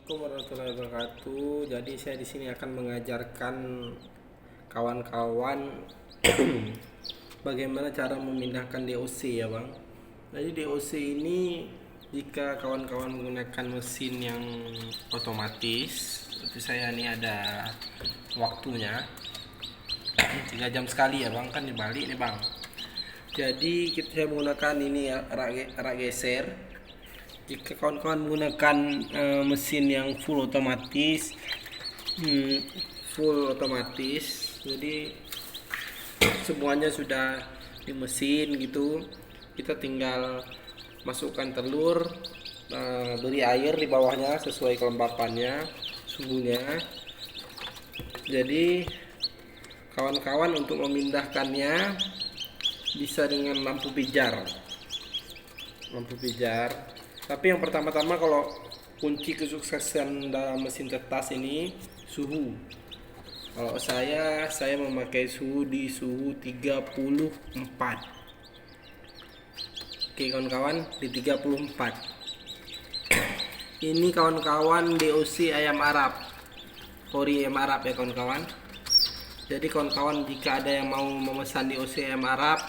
Assalamualaikum warahmatullahi wabarakatuh. Jadi saya di sini akan mengajarkan kawan-kawan bagaimana cara memindahkan DOC ya bang. Jadi DOC ini jika kawan-kawan menggunakan mesin yang otomatis, itu saya ini ada waktunya 3 jam sekali ya bang, kan dibalik nih bang. Jadi kita menggunakan ini ya, rak geser. Jika kawan-kawan menggunakan mesin yang full otomatis, jadi semuanya sudah di mesin gitu. Kita tinggal masukkan telur, beri air di bawahnya sesuai kelembapannya, suhunya. Jadi kawan-kawan untuk memindahkannya bisa dengan lampu pijar. Tapi yang pertama-tama kalau kunci kesuksesan dalam mesin tetas ini suhu. Kalau saya memakai suhu di suhu 34. Oke kawan-kawan, di 34. Ini kawan-kawan DOC ayam Arab. Ori ayam Arab ya kawan-kawan. Jadi kawan-kawan jika ada yang mau memesan DOC ayam Arab,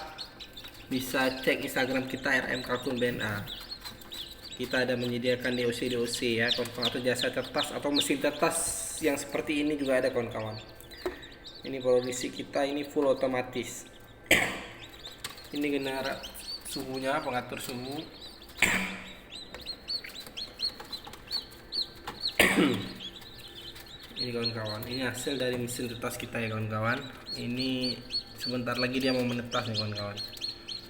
bisa cek Instagram kita RM Kalkun BNA. Kita ada menyediakan DOC ya kawan-kawan, atau jasa tetas atau mesin tetas yang seperti ini juga ada kawan-kawan. Ini produksi kita ini full otomatis. Ini genera suhunya, pengatur suhu. Ini kawan-kawan, ini hasil dari mesin tetas kita ya kawan-kawan. Ini sebentar lagi dia mau menetas nih kawan-kawan.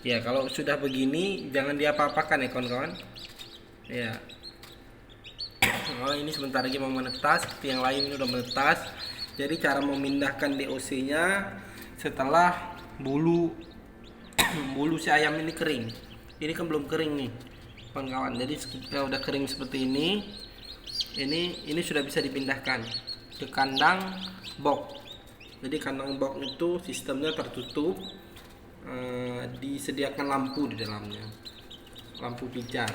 Ya kalau sudah begini jangan diapa-apakan ya kawan-kawan. Ya, oh ini sebentar lagi mau menetas, seperti yang lain ini udah menetas. Jadi cara memindahkan DOC nya setelah bulu si ayam ini kering. Ini kan belum kering nih kawan-kawan. Jadi ketika udah kering seperti ini sudah bisa dipindahkan ke kandang box. Jadi kandang box itu sistemnya tertutup, disediakan lampu di dalamnya, lampu pijar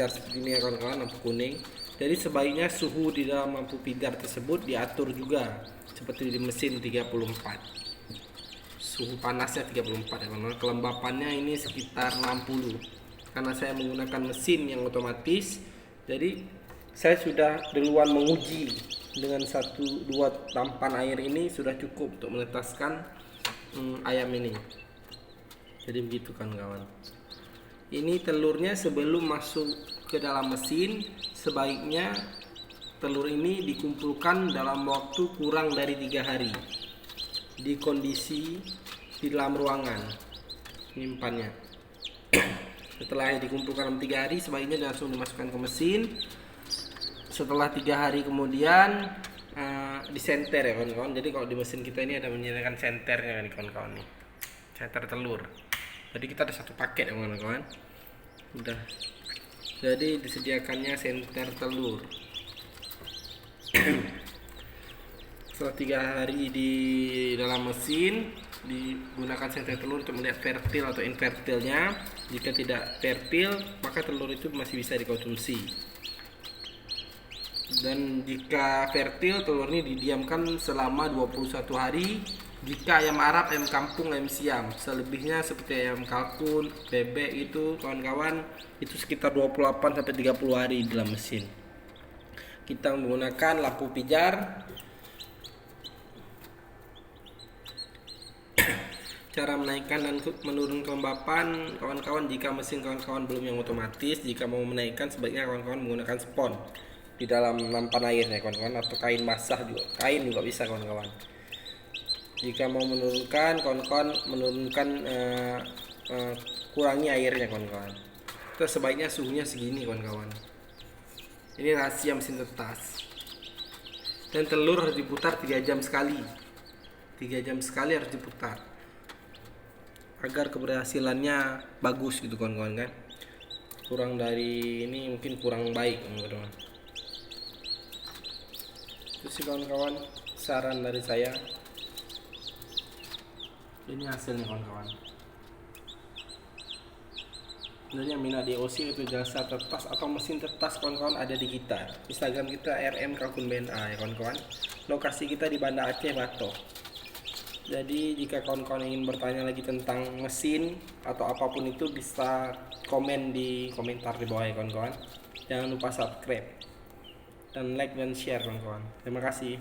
seperti ini ya kawan-kawan, lampu kuning. Jadi sebaiknya suhu di dalam lampu pijar tersebut diatur juga seperti di mesin 34. Suhu panasnya 34 ya kawan-kawan. Kelembapannya ini sekitar 60. Karena saya menggunakan mesin yang otomatis, jadi saya sudah duluan menguji dengan 1-2 tampan air ini sudah cukup untuk menetaskan ayam ini. Jadi begitu kawan-kawan. Ini telurnya sebelum masuk ke dalam mesin, sebaiknya telur ini dikumpulkan dalam waktu kurang dari 3 hari di kondisi di dalam ruangan menyimpannya. Setelah dikumpulkan dalam 3 hari, sebaiknya langsung dimasukkan ke mesin. Setelah 3 hari kemudian disenter ya kawan-kawan. Jadi kalau di mesin kita ini ada menyediakan senternya nih kawan-kawan nih, senter telur. Jadi kita ada 1 paket ya kawan-kawan. Udah. Jadi disediakannya senter telur. Setelah 3 hari di dalam mesin, digunakan senter telur untuk melihat fertil atau infertilnya. Jika tidak fertil, maka telur itu masih bisa dikonsumsi. Dan jika fertil, telur ini didiamkan selama 21 hari. Jika ayam Arab, ayam kampung, ayam siam, selebihnya seperti ayam kalkun, bebek itu kawan-kawan, itu sekitar 28-30 hari di dalam mesin. Kita menggunakan lampu pijar. Cara menaikkan dan menurunkan kelembapan kawan-kawan, jika mesin kawan-kawan belum yang otomatis, jika mau menaikkan sebaiknya kawan-kawan menggunakan spon di dalam nampan air ya kawan-kawan, atau kain basah juga, kain juga bisa kawan-kawan. Jika mau menurunkan, kawan-kawan menurunkan kurangi airnya kawan-kawan. Terus sebaiknya suhunya segini kawan-kawan. Ini rahasia mesin tetas. Dan telur harus diputar 3 jam sekali. 3 jam sekali harus diputar agar keberhasilannya bagus gitu kawan-kawan kan. Kurang dari ini mungkin kurang baik kawan-kawan. Itu sih kawan-kawan saran dari saya. Ini hasilnya kawan-kawan. Jadi yang minat DOC itu jasa tetas atau mesin tetas kawan-kawan ada di kita. Instagram kita RM Kalkun BNA ya kawan-kawan. Lokasi kita di Banda Aceh Batok. Jadi jika kawan-kawan ingin bertanya lagi tentang mesin atau apapun itu bisa komen di komentar di bawah ya kawan-kawan. Jangan lupa subscribe dan like dan share kawan-kawan. Terima kasih.